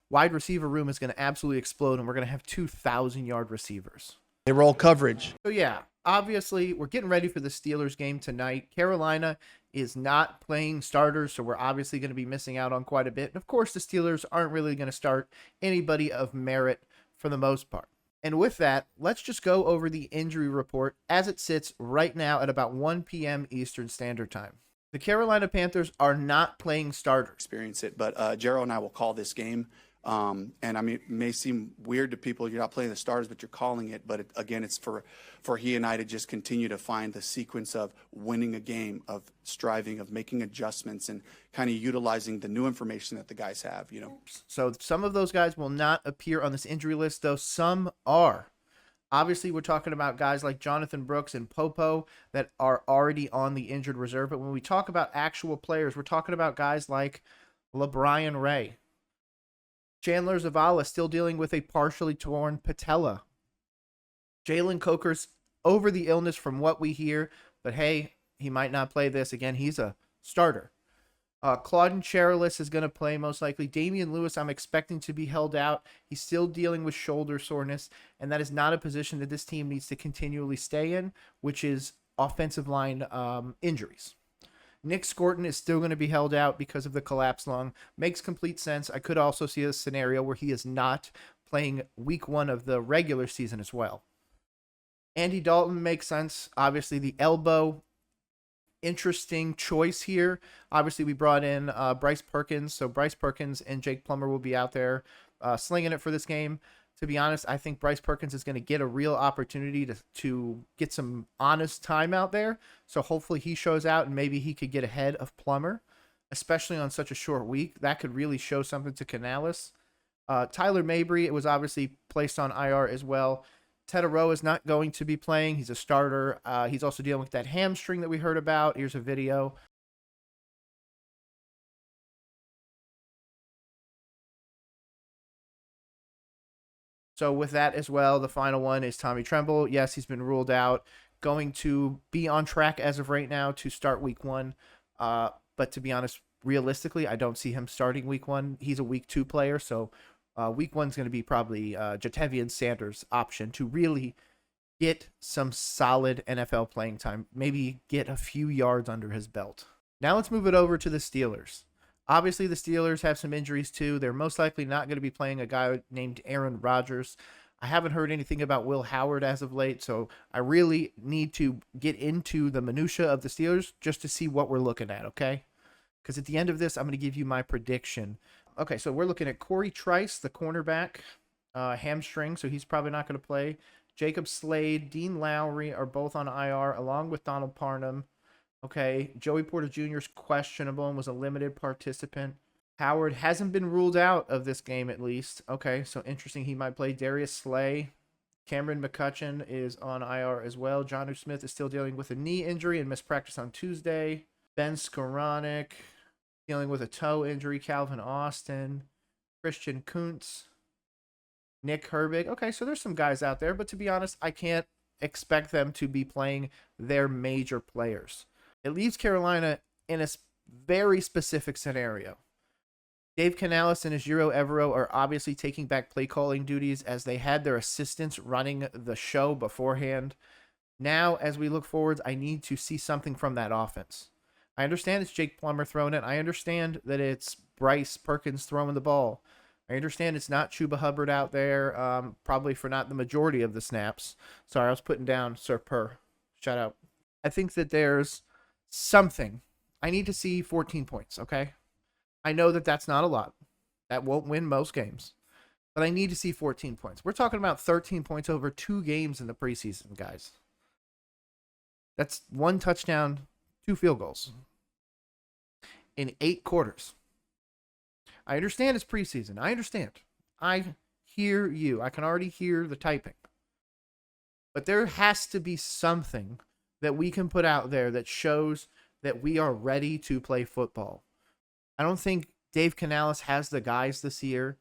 wide receiver room is going to absolutely explode, and we're going to have 2,000-yard receivers. They roll coverage. So, yeah, obviously, we're getting ready for the Steelers game tonight. Carolina is not playing starters, so we're obviously going to be missing out on quite a bit. And, of course, the Steelers aren't really going to start anybody of merit for the most part. And with that, let's just go over the injury report as it sits right now at about 1 p.m. Eastern Standard Time. The Carolina Panthers are not playing starters. Experience it, but Jarrell and I will call this game. And I mean, it may seem weird to people, you're not playing the starters, but you're calling it. But again, it's for he and I to just continue to find the sequence of winning a game, of striving, of making adjustments, and kind of utilizing the new information that the guys have, you know. So some of those guys will not appear on this injury list, though some are. Obviously, we're talking about guys like Jonathan Brooks and Popo that are already on the injured reserve. But when we talk about actual players, we're talking about guys like LeBrian Ray. Chandler Zavala still dealing with a partially torn patella. Jalen Coker's over the illness from what we hear, but hey, he might not play this. Again, he's a starter. Claudin Cherilus is going to play most likely. Damian Lewis, I'm expecting to be held out. He's still dealing with shoulder soreness, and that is not a position that this team needs to continually stay in, which is offensive line injuries. Nick Scorton is still going to be held out because of the collapsed lung. Makes complete sense. I could also see a scenario where he is not playing week 1 of the regular season as well. Andy Dalton makes sense. Obviously, the elbow, interesting choice here. Obviously, we brought in Bryce Perkins, so Bryce Perkins and Jake Plummer will be out there slinging it for this game. To be honest, I think Bryce Perkins is going to get a real opportunity to get some honest time out there. So hopefully he shows out and maybe he could get ahead of Plummer, especially on such a short week. That could really show something to Canales. Tyler Mabry, it was obviously placed on IR as well. Tedero is not going to be playing. He's a starter. He's also dealing with that hamstring that we heard about. Here's a video. So with that as well, the final one is Tommy Tremble. Yes, he's been ruled out. Going to be on track as of right now to start week 1. But to be honest, realistically, I don't see him starting week 1. He's a week 2 player, so week 1 is going to be probably Jatavian Sanders' option to really get some solid NFL playing time. Maybe get a few yards under his belt. Now let's move it over to the Steelers. Obviously, the Steelers have some injuries too. They're most likely not going to be playing a guy named Aaron Rodgers. I haven't heard anything about Will Howard as of late, so I really need to get into the minutia of the Steelers just to see what we're looking at, okay? Because at the end of this, I'm going to give you my prediction. Okay, so we're looking at Corey Trice, the cornerback, hamstring, so he's probably not going to play. Jacob Slade, Dean Lowry are both on IR, along with Donald Parham. Okay, Joey Porter Jr. is questionable and was a limited participant. Howard hasn't been ruled out of this game at least. Okay, so interesting. He might play. Darius Slay. Cameron McCutcheon is on IR as well. Jonnu Smith is still dealing with a knee injury and missed practice on Tuesday. Ben Skoranek dealing with a toe injury. Calvin Austin. Christian Kuntz. Nick Herbig. Okay, so there's some guys out there, but to be honest, I can't expect them to be playing their major players. It leaves Carolina in a very specific scenario. Dave Canales and Ejiro Evero are obviously taking back play calling duties as they had their assistants running the show beforehand. Now, as we look forward, I need to see something from that offense. I understand it's Jake Plummer throwing it. I understand that it's Bryce Perkins throwing the ball. I understand it's not Chuba Hubbard out there, probably for not the majority of the snaps. Sorry, I was putting down Sir Purr. Shout out. I think that there's something. I need to see 14 points, okay? I know that that's not a lot. That won't win most games. But I need to see 14 points. We're talking about 13 points over 2 games in the preseason, guys. That's 1 touchdown, 2 field goals in 8 quarters. I understand it's preseason. I understand. I hear you. I can already hear the typing. But there has to be something that we can put out there that shows that we are ready to play football. I don't think Dave Canales has the guys this year.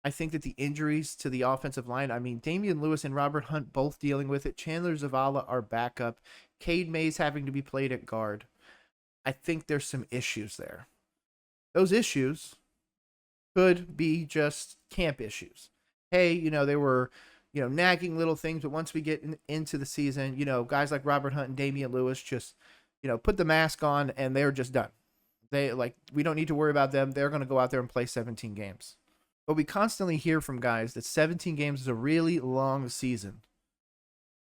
I think that the injuries to the offensive line, I mean, Damian Lewis and Robert Hunt both dealing with it. Chandler Zavala are backup. Cade Mays having to be played at guard. I think there's some issues there. Those issues could be just camp issues. Hey, they were, nagging little things, but once we get into the season, guys like Robert Hunt and Damian Lewis just, put the mask on and they're just done. We don't need to worry about them. They're going to go out there and play 17 games. But we constantly hear from guys that 17 games is a really long season.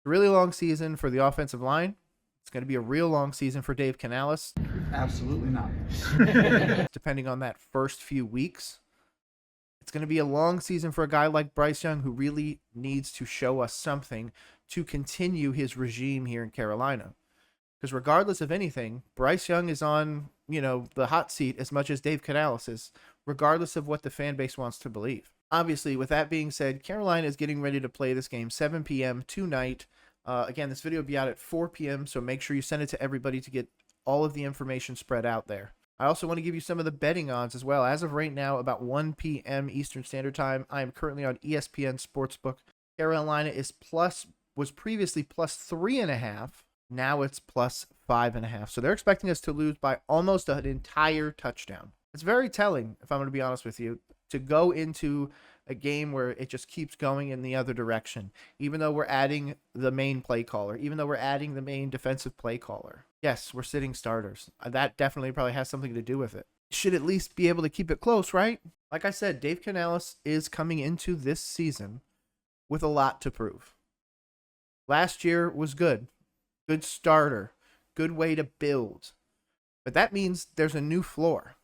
A really long season for the offensive line. It's going to be a real long season for Dave Canales. Absolutely not. Depending on that first few weeks. It's going to be a long season for a guy like Bryce Young, who really needs to show us something to continue his regime here in Carolina. Because regardless of anything, Bryce Young is on, the hot seat as much as Dave Canales is, regardless of what the fan base wants to believe. Obviously, with that being said, Carolina is getting ready to play this game 7 p.m. tonight. Again, this video will be out at 4 p.m., so make sure you send it to everybody to get all of the information spread out there. I also want to give you some of the betting odds as well. As of right now, about 1 p.m. Eastern Standard Time, I am currently on ESPN Sportsbook. Carolina was previously plus 3.5. Now it's plus 5.5. So they're expecting us to lose by almost an entire touchdown. It's very telling, if I'm going to be honest with you, to go into a game where it just keeps going in the other direction, even though we're adding the main play caller, even though we're adding the main defensive play caller. Yes, we're sitting starters. That definitely probably has something to do with it. Should at least be able to keep it close, right? Like I said, Dave Canales is coming into this season with a lot to prove. Last year was good. Good starter. Good way to build. But that means there's a new floor.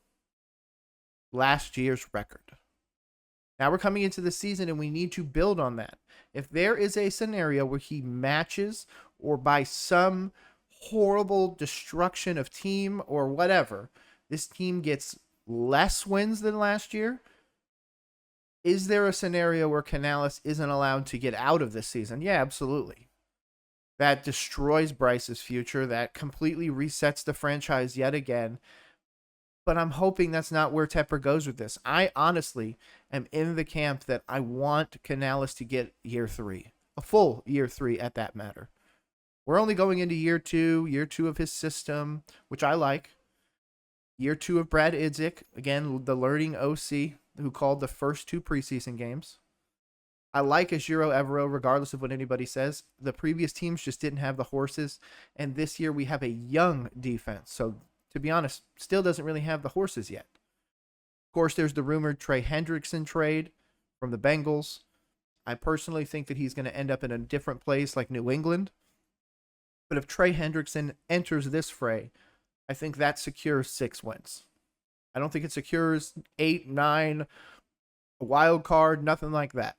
Last year's record. Now we're coming into the season and we need to build on that. If there is a scenario where he matches, or by some horrible destruction of team or whatever, this team gets less wins than last year, is there a scenario where Canales isn't allowed to get out of this season? Yeah, absolutely. That destroys Bryce's future. That completely resets the franchise yet again. But I'm hoping that's not where Tepper goes with this. I honestly am in the camp that I want Canales to get year 3. A full year 3 at that matter. We're only going into year 2 of his system, which I like. Year 2 of Brad Idzik, again, the learning OC who called the first 2 preseason games. I like Ejiro Evero, regardless of what anybody says. The previous teams just didn't have the horses, and this year we have a young defense. So, to be honest, still doesn't really have the horses yet. Of course, there's the rumored Trey Hendrickson trade from the Bengals. I personally think that he's going to end up in a different place like New England. But if Trey Hendrickson enters this fray, I think that secures 6 wins. I don't think it secures 8, 9, a wild card, nothing like that.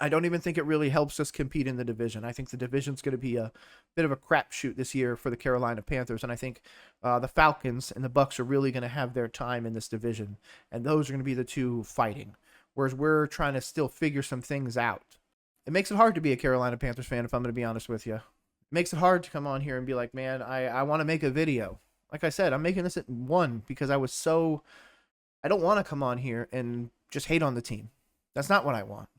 I don't even think it really helps us compete in the division. I think the division's going to be a bit of a crapshoot this year for the Carolina Panthers, and I think the Falcons and the Bucs are really going to have their time in this division, and those are going to be the two fighting, whereas we're trying to still figure some things out. It makes it hard to be a Carolina Panthers fan, if I'm going to be honest with you. It makes it hard to come on here and be like, man, I want to make a video. Like I said, I'm making this at 1 because I don't want to come on here and just hate on the team. That's not what I want.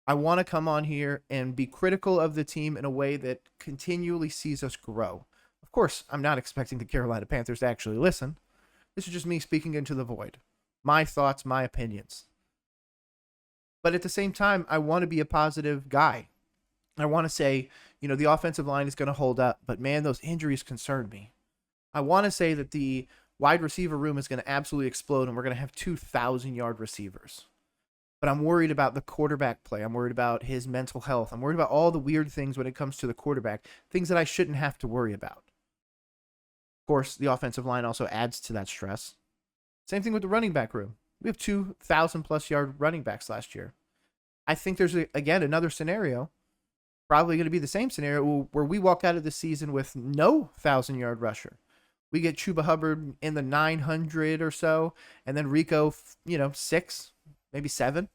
I want to come on here and be critical of the team in a way that continually sees us grow. Of course, I'm not expecting the Carolina Panthers to actually listen. This is just me speaking into the void. My thoughts, my opinions. But at the same time, I want to be a positive guy. I want to say, the offensive line is going to hold up, but man, those injuries concern me. I want to say that the wide receiver room is going to absolutely explode and we're going to have 2,000-yard receivers. But I'm worried about the quarterback play. I'm worried about his mental health. I'm worried about all the weird things when it comes to the quarterback, things that I shouldn't have to worry about. Of course, the offensive line also adds to that stress. Same thing with the running back room. We have 2,000-plus yard running backs last year. I think there's, again, another scenario, probably going to be the same scenario, where we walk out of the season with no 1,000-yard rusher. We get Chuba Hubbard in the 900 or so, and then Rico, 6, maybe 7.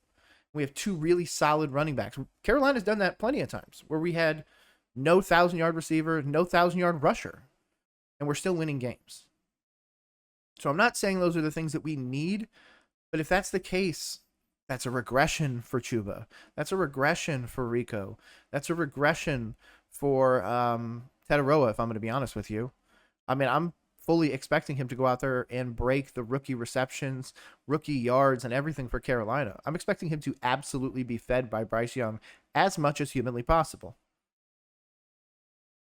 We have 2 really solid running backs. Carolina's done that plenty of times, where we had no 1,000-yard receiver, no 1,000-yard rusher, and we're still winning games. So I'm not saying those are the things that we need, but if that's the case, that's a regression for Chuba. That's a regression for Rico. That's a regression for Tetaroa, if I'm going to be honest with you. I mean, I'm fully expecting him to go out there and break the rookie receptions, rookie yards, and everything for Carolina. I'm expecting him to absolutely be fed by Bryce Young as much as humanly possible.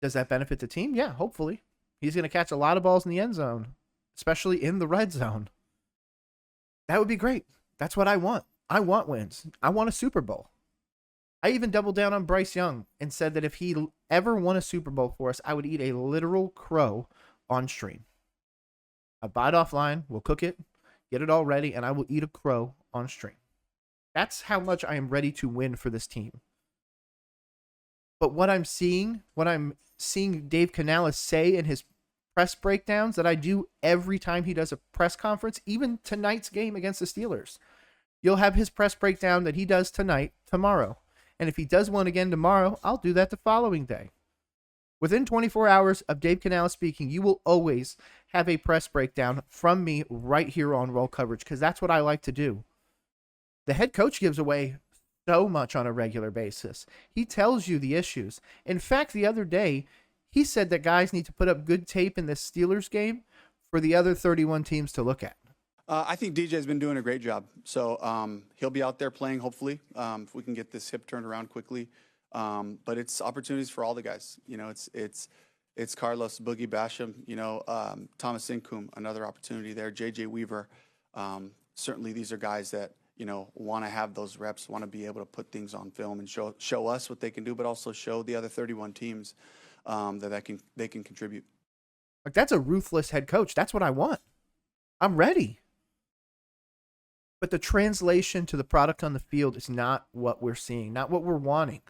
Does that benefit the team? Yeah, hopefully. He's going to catch a lot of balls in the end zone, especially in the red zone. That would be great. That's what I want. I want wins. I want a Super Bowl. I even doubled down on Bryce Young and said that if he ever won a Super Bowl for us, I would eat a literal crow on stream. I buy it offline, we'll cook it, get it all ready, and I will eat a crow on stream. That's how much I am ready to win for this team. But what I'm seeing Dave Canales say in his press breakdowns that I do every time he does a press conference, even tonight's game against the Steelers, you'll have his press breakdown that he does tonight, tomorrow. And if he does one again tomorrow, I'll do that the following day. Within 24 hours of Dave Canales speaking, you will always have a press breakdown from me right here on Roll Coverage, because that's what I like to do. The head coach gives away so much on a regular basis. He tells you the issues. In fact, the other day, he said that guys need to put up good tape in this Steelers game for the other 31 teams to look at. I think DJ's been doing a great job. So he'll be out there playing, hopefully, if we can get this hip turned around quickly. But it's opportunities for all the guys. You know, it's Carlos Boogie Basham, Thomas Incoom, another opportunity there, JJ Weaver. Certainly these are guys that, want to have those reps, want to be able to put things on film and show us what they can do, but also show the other 31 teams that they can contribute. Like, that's a ruthless head coach. That's what I want. I'm ready. But the translation to the product on the field is not what we're seeing, not what we're wanting.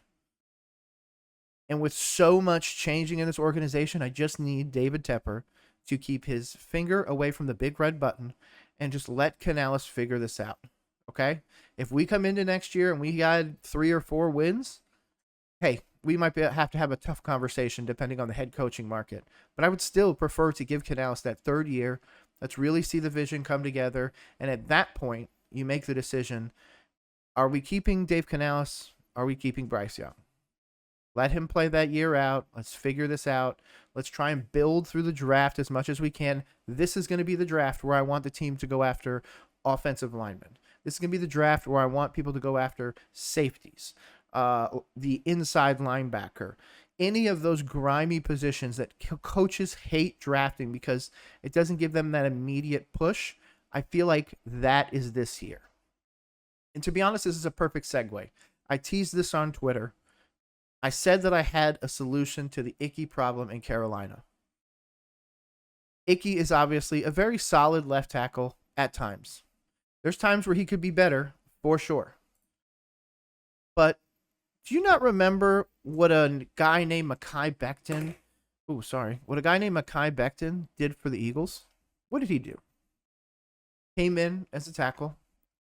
And with so much changing in this organization, I just need David Tepper to keep his finger away from the big red button and just let Canales figure this out. Okay? If we come into next year and we got 3 or 4 wins, hey, we might have to have a tough conversation depending on the head coaching market. But I would still prefer to give Canales that 3rd year. Let's really see the vision come together. And at that point, you make the decision, are we keeping Dave Canales? Are we keeping Bryce Young? Let him play that year out. Let's figure this out. Let's try and build through the draft as much as we can. This is going to be the draft where I want the team to go after offensive linemen. This is going to be the draft where I want people to go after safeties, the inside linebacker, any of those grimy positions that coaches hate drafting because it doesn't give them that immediate push. I feel like that is this year. And to be honest, this is a perfect segue. I teased this on Twitter. I said that I had a solution to the Icky problem in Carolina. Icky is obviously a very solid left tackle at times. There's times where he could be better, for sure. But do you not remember what a guy named Mekhi Becton did for the Eagles? What did he do? Came in as a tackle,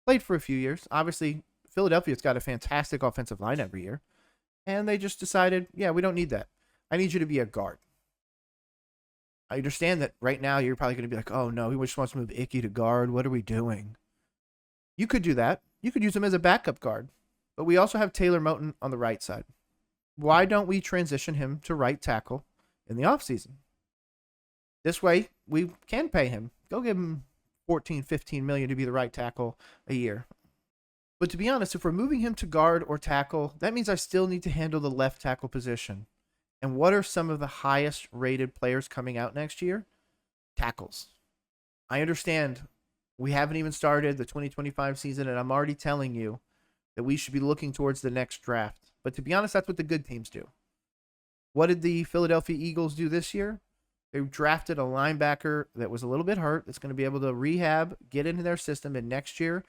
played for a few years. Obviously, Philadelphia's got a fantastic offensive line every year. And they just decided, yeah, we don't need that. I need you to be a guard. I understand that right now you're probably going to be like, oh no, he just wants to move Icky to guard. What are we doing? You could do that. You could use him as a backup guard. But we also have Taylor Moton on the right side. Why don't we transition him to right tackle in the offseason? This way, we can pay him. Go give him $14, $15 million to be the right tackle a year. But to be honest, if we're moving him to guard or tackle, that means I still need to handle the left tackle position. And what are some of the highest rated players coming out next year? Tackles. I understand we haven't even started the 2025 season, and I'm already telling you that we should be looking towards the next draft. But to be honest, that's what the good teams do. What did the Philadelphia Eagles do this year? They drafted a linebacker that was a little bit hurt, that's going to be able to rehab, get into their system, and next year,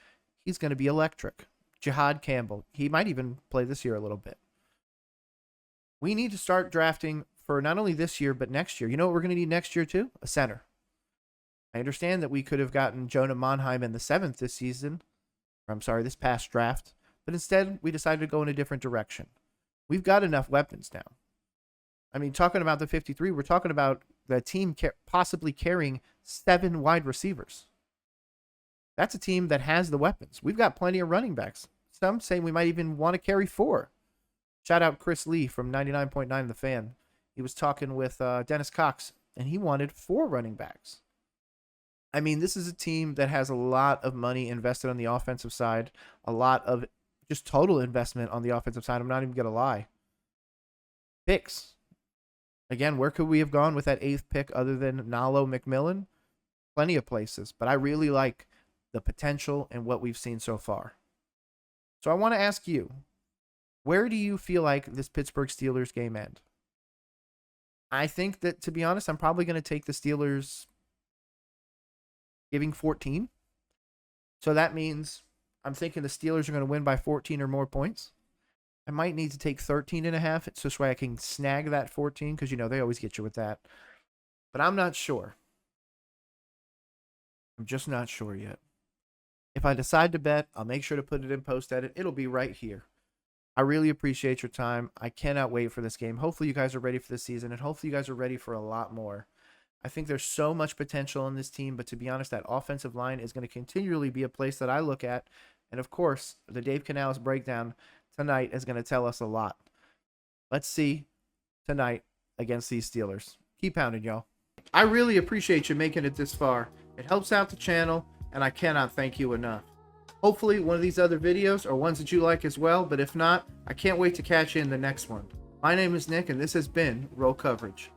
he's going to be electric. Jihad Campbell. He might even play this year a little bit. We need to start drafting for not only this year, but next year. You know what we're going to need next year too? A center. I understand that we could have gotten Jonah Monheim in the 7th this past draft. But instead, we decided to go in a different direction. We've got enough weapons now. I mean, talking about the 53, we're talking about the team possibly carrying 7 wide receivers. That's a team that has the weapons. We've got plenty of running backs. Some say we might even want to carry 4. Shout out Chris Lee from 99.9 The Fan. He was talking with Dennis Cox and he wanted 4 running backs. I mean, this is a team that has a lot of money invested on the offensive side, a lot of just total investment on the offensive side. I'm not even going to lie. Picks. Again, where could we have gone with that 8th pick other than Nalo McMillan? Plenty of places, but I really like the potential and what we've seen so far. So I want to ask you, where do you feel like this Pittsburgh Steelers game end? I think that, to be honest, I'm probably going to take the Steelers giving 14. So that means I'm thinking the Steelers are going to win by 14 or more points. I might need to take 13.5 so this way I can snag that 14 because, they always get you with that. But I'm not sure. I'm just not sure yet. If I decide to bet, I'll make sure to put it in post edit. It'll be right here. I really appreciate your time. I cannot wait for this game. Hopefully you guys are ready for this season, and hopefully you guys are ready for a lot more. I think there's so much potential in this team, but to be honest, that offensive line is going to continually be a place that I look at. And of course, the Dave Canales breakdown tonight is going to tell us a lot. Let's see tonight against these Steelers. Keep pounding, y'all. I really appreciate you making it this far. It helps out the channel, and I cannot thank you enough. Hopefully one of these other videos are ones that you like as well, but if not, I can't wait to catch you in the next one. My name is Nick, and this has been Roll Coverage.